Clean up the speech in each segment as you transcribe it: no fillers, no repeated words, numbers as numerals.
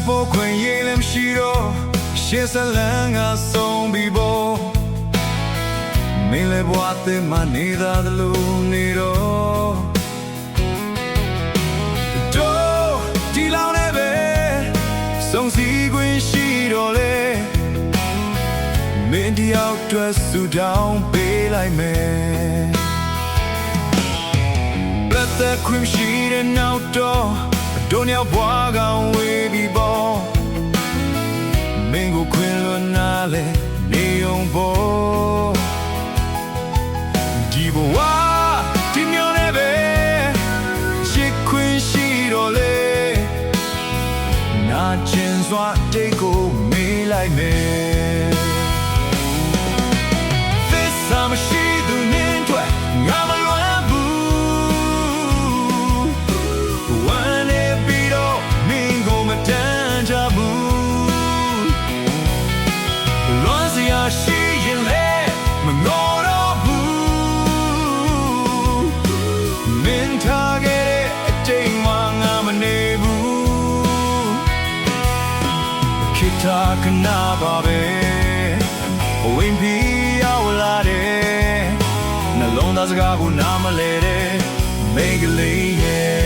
ဖို့ခွင့်ရလည်းမရှိတော့ရှေ့ဆက်လန်းကဆုံးပြီးဖို့မင်းလည်းဘဝသစ်မှနေသားသလိုနေတော့တို့ဒီလောက်နဲ့ပဲဆုံးစီခွင့်ရှိတော့လေမင်းတယောက်အတွက်ဆူတောင်းပေးလိုက်မယ်လက်သက်ခွင့်ရှိတဲ့နောက်တော့တို့ညဘွားကောင်ဝေးပြီးပေါ်မင်းကိုခွင့်လွှတ်နာလေနေုံပေါ်ဒီဘဝဒီမျိုးနဲ့ပဲချစ်ခွင့်ရှိတော့လေနာကျင်စွာတိတ်ကိုမေးလိုက်မယ်သစ္စာမရှိသူနဲ့တွေ့ငါမလွမ်းဘူးဝမ်းနေပြီးတော့မင်းကိုမတန်ကြဘူးလွန်စရာရှိရင်လေမငေါ်တော့ဘူးမင်းထားခဲ့တဲ့အတိမ်မှာငါမနေဘူးခေတ္တခဏပါပဲဝင်ပြီးရောက်လာတယ်နှလုံးသားစကားကိုနားမလဲတဲ့မိန်းကလေးရဲ့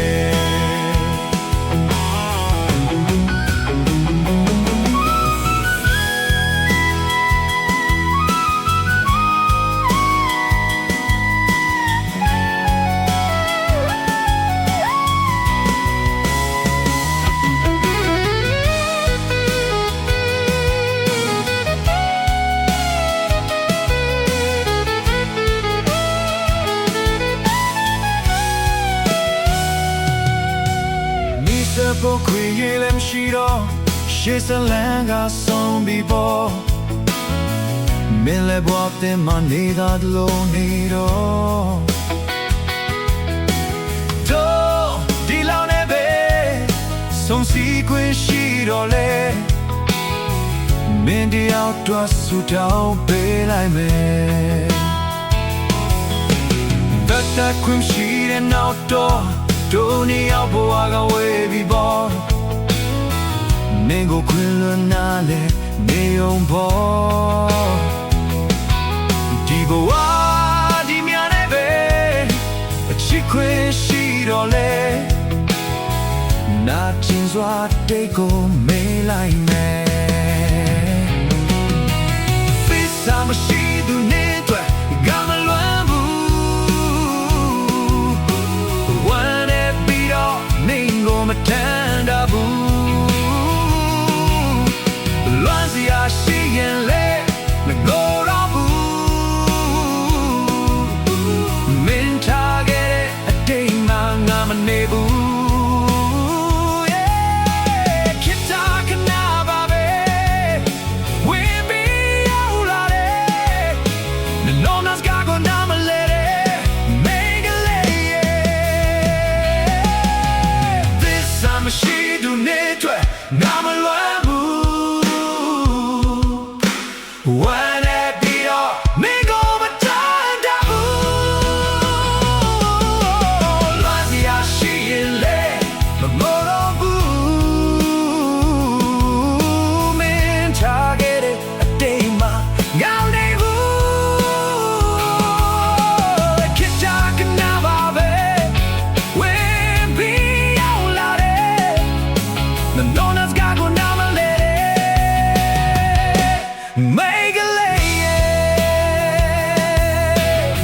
ဖို့ခွင့်ရလည်းမရှိတော့ရှေ့ဆက်လန်းကဆုံးပြီးပေါ်မင်းလည်းဘဝသစ်မှနေသားသလိုနေတော့တို့ဒီလောက်နဲ့ပဲဆုံးစီခွင့်ရှိတော့လေမင်းတယောက်တော့ဆူတောင်းပေးလိုက်မယ်သက်ခွင့်ရှိတဲ့နောက်တော့တို့နေရောက်ဘဝကဝေးပြီးပေါ်မင်းကိုခွင့်လွှတ်နာလေနေုံပေါ်ဒီဘဝဒီမြန်နဲ့ပဲအချစ်ခွင့်ရှိတော့လေနာကျင်စွာတိတ်ကိုမေးလိုက်မယ်သစ္စာမရှိသူနဲ့တွေ့ငါမလွမ်းဘူးမတန်တာဘူးလွမ်းစရာရှိရင်လေမငိုတော့ဘူးမင်းထားခဲ့တဲ့အတိမ်မှာငါမနေဘူးခေတ္တခဏပါပဲဝင်ပြီးရောက်လာတယ်နှလုံးသားစကားကိုနားမလဲတဲ့မိန်းကလေးရဲ့မရှိသူနဲ့တွေ့ငါမလွယ်